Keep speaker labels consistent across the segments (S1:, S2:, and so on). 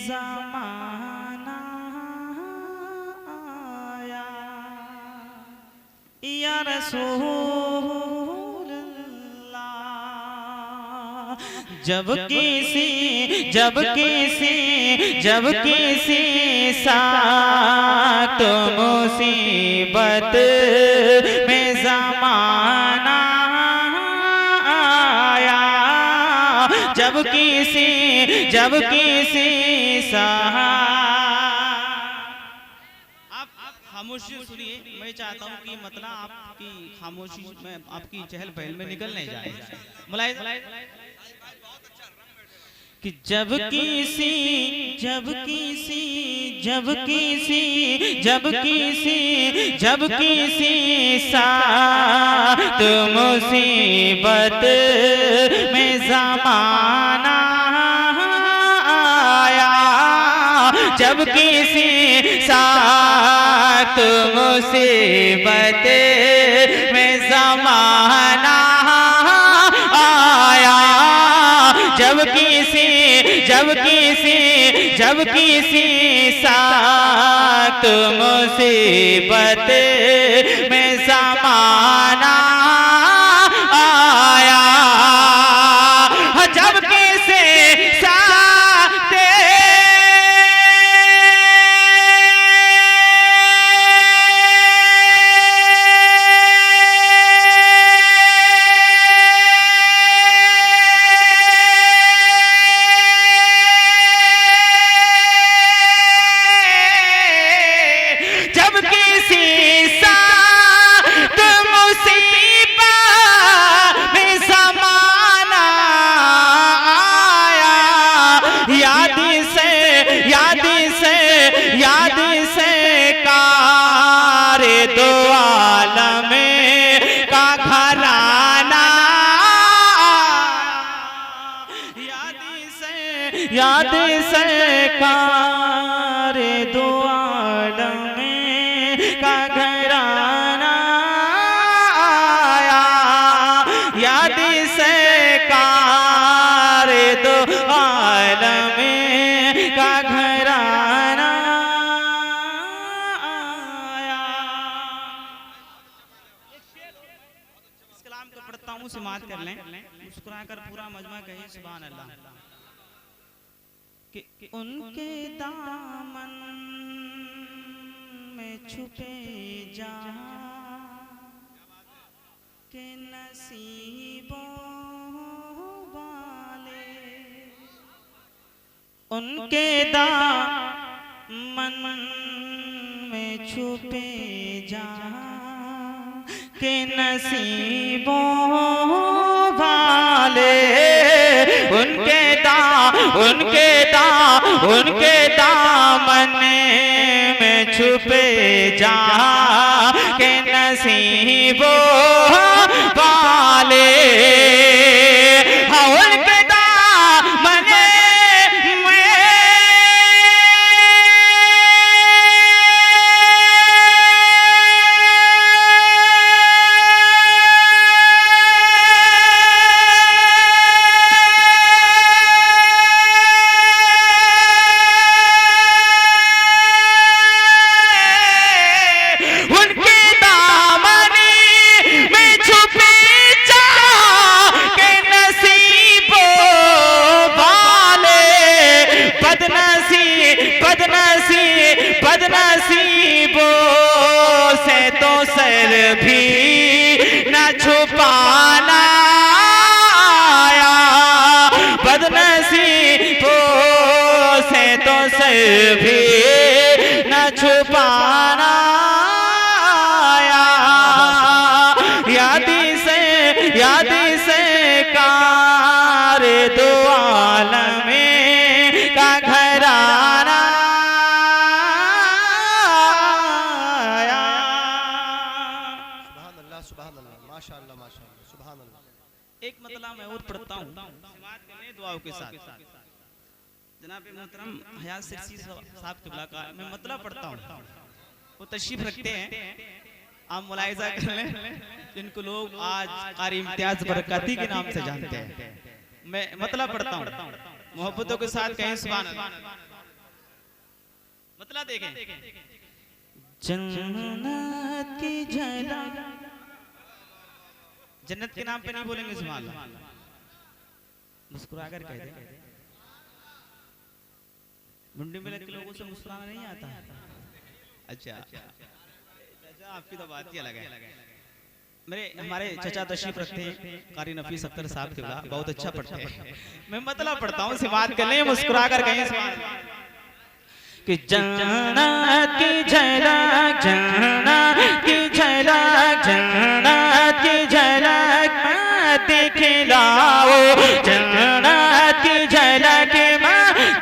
S1: ज़माना आया या रसूल अल्लाह। जब किसी साथ मुसीबत में ज़माना आया, जब किसी आप खामोशी सुनिए। मैं चाहता हूँ कि मतलब आपकी खामोशी में, आपकी चहल पहल में निकल नहीं जाए मुलाहिज़ा कि जब किसी साथ मुसीबत में ज़माना आया, जब किसी साथ मुसीबत में ज़माना आया, जब किसी साथ मुसीबत में ज़माना आया, जब किसी साथ याद से कारे दो आलम का घराना, याद से कारे दो आलम का घराना आया, याद से कारे दो आलम का घराना आया। इस कलाम को पढ़ता हूँ, समाअत कर लें, मुस्कुरा कर पूरा मजमा कहे सुभान अल्लाह। कि उनके दामन में छुपे जा के नसीबों वाले, उनके दामन में छुपे जा के नसीबों वाले, उनके दामन में छुपे जा के नसीबों वाले, हाँ उनके दामन बदनसीबों से तो सर भी न छुपाना आया, बदनसीबों से तो सर भी न छुपाना आया, याद से कार दो आलम का घराना एक मतलब मैं और पढ़ता हूँ दुआओं के साथ। जनाब मोहतरम हयात सिरसी साहब क़िबला का मैं मतलब पढ़ता हूँ, वो तशरीफ रखते हैं, आप मुलाहिज़ा कर लें, जिनको लोग आज क़ारी इम्तियाज़ बरकाती के नाम से जानते हैं। मैं मतलब पढ़ता हूँ, मोहब्बतों के साथ कहें सुभान अल्लाह। मतलब देखें, जन्नत की झलक, जन्नत के नाम पे नहीं बोलेंगे सुभान अल्लाह, मुस्कुरा कर कह दे। मुंडी में लग के लोगों से मुस्कुराना नहीं आता। अच्छा आपकी तो बात ही अलग है। मेरे हमारे चचा तशरीफ रखते हैं कारी नफीस अख्तर साहब के, बहुत अच्छा पढ़ते हैं। मैं मतलब पढ़ता हूँ, से बात कर ले, मुस्कुरा कर कहें कि जन्नत की झलक, जन्नत की झलक, जन्नत की झलक दिखलाओ, जन्नत की झलक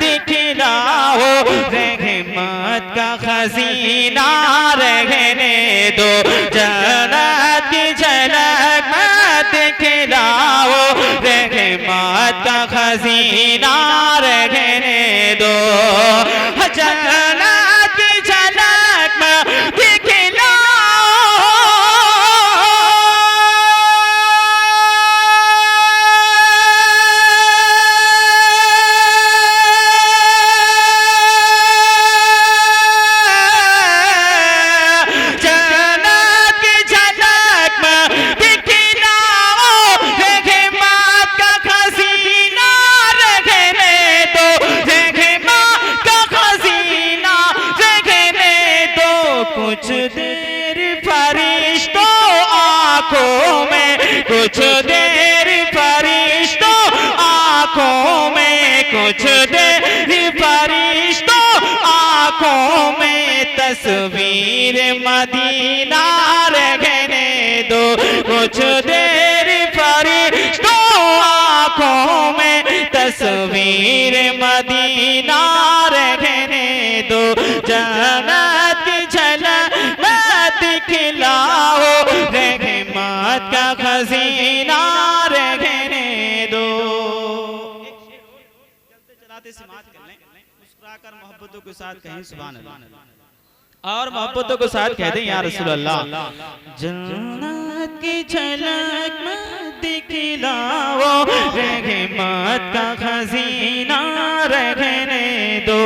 S1: दिखलाओ, रहमत का खजीना रहने दो, जन्नत की झलक दिखलाओ, रहमत का खजीना रहने दो, जन्नत की झलक कुछ देर फरिश्तों आँखों में, कुछ देर फरिश्तों आँखों में तस्वीर मदीना रहने दो, कुछ देर फरिश्तों आँखों में तस्वीर मदीना रहने दो, जन्नत की झलक दिखलाओ, रहमत का खजीना रहने दो। चलते चलाते समात कर लें, मुस्कुराकर मोहब्बतों के साथ कहें सुभान अल्लाह, और मोहब्बतों के साथ कह दें या रसूल अल्लाह, जन्नत की झलक दिखलाओ, रहमत का खजीना रहने दो,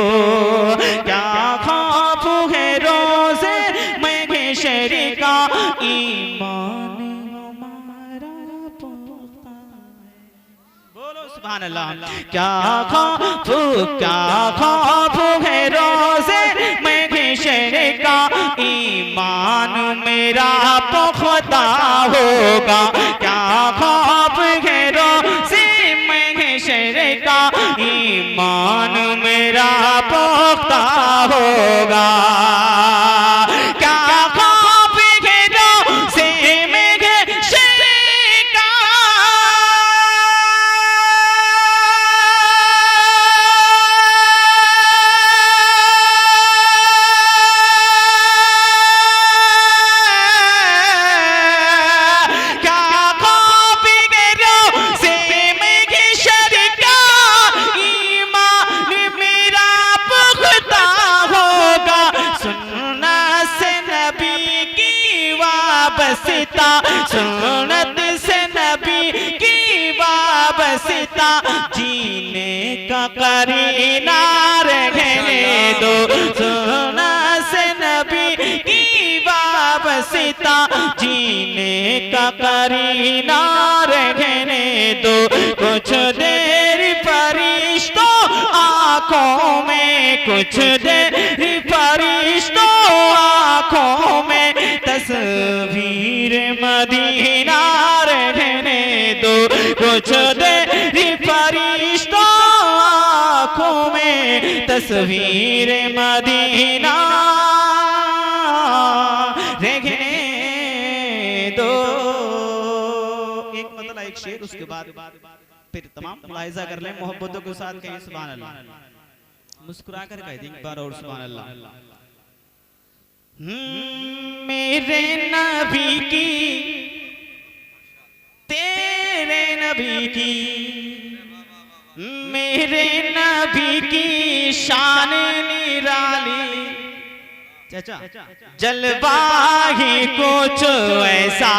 S1: क्या खौफ है रोज़े महशर का, ईमान हमारा पुख्ता है, बोलो सुभान अल्लाह, क्या खौफ है रोज़े महशर का, ईमान मेरा पुख्ता होगा, क्या खौफ है रोज़े महशर का, ईमान मेरा पुख्ता होगा, क्या खौफ है रोज़े महशर का, क्या खौफ है रोज़े महशर का, ईमान मेरा पुख्ता होगा, सुन्नत से नबी की वाबस्ता, सुन्नत से नबी की वाबस्ता, जीने का करीना रहने दो, सुन्नत से नबी की वाबस्ता, जीने का करीना रहने दो, कुछ देर फरिश्तों आँखों में, कुछ देर फरिश्तों आँखों में तस्वीर मदीना रहने दो, कुछ देर फरिश्तों आँखों में तस्वीर मदीना रहने दो। एक मतलब एक शेर, उसके बाद फिर तमाम मुलाहिजा कर लें, मोहब्बतों के साथ कहें सुभान अल्लाह, मुस्कुरा कर कह दें एक बार और सुभान अल्लाह। मेरे नबी की, तेरे नबी की, मेरे नबी की शान निराली, चाचा जलवा ही कुछ ऐसा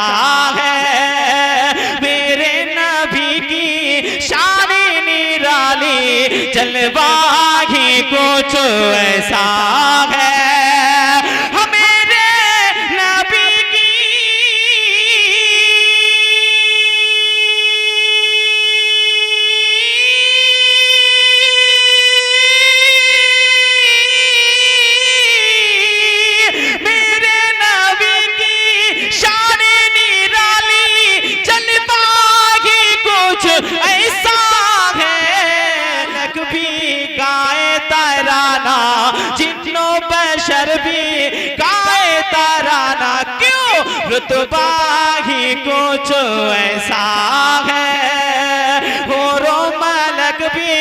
S1: है, मेरे नबी की शान निराली, जलवा ही कुछ ऐसा है रुतबा ही कुछ ऐसा है हो रो मलक भी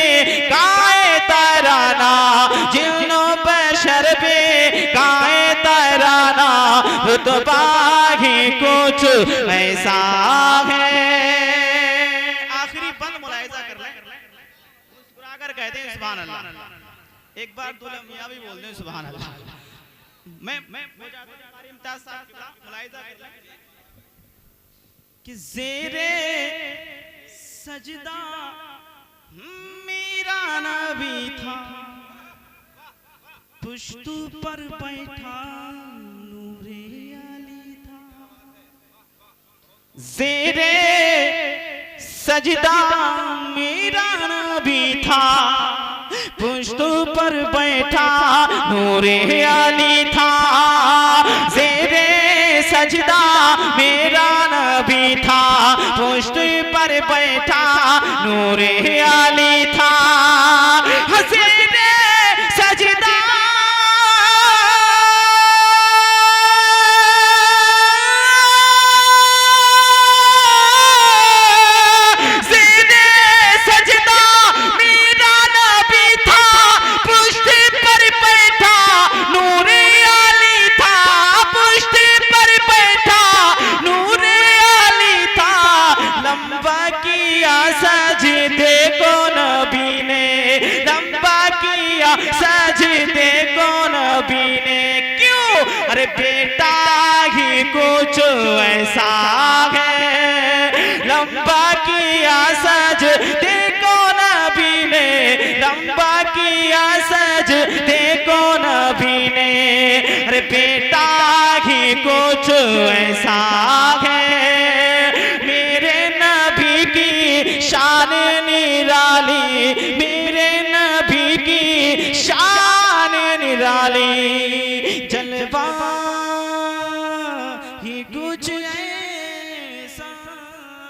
S1: गाए तराना जिन्नो बशर भी गाए तराना रुतबा ही कुछ ऐसा है। आखिरी बंद मुलाहिजा कर ले मुस्कुराकर कहते हैं सुभान अल्लाह। एक बार दूल्हा मियां भी बोल दें सुभान अल्लाह। मैं इम्तियाज साहब मुलाहिजा कर लें कि ज़ेरे सजदा मेरा नबी था, पुश्तू पर बैठा नूरे अली था। ज़ेरे सजदा मेरा नबी था, पुश्तू पर बैठा नूरे अली था। ज़ेरे सजदा मेरा नबी था, पुश्त पर बैठा नूरे अली था। ज़ेरे सजदा सजदे को नबी ने क्यों? अरे बेटा ही कुछ ऐसा है लंबा किया सजदे को नबी ने, लंबा किया सजदे को नबी ने। अरे बेटा ही कुछ ऐसा है मेरे नबी की शान निराली, मेरे नबी की शान निराली जलवा ही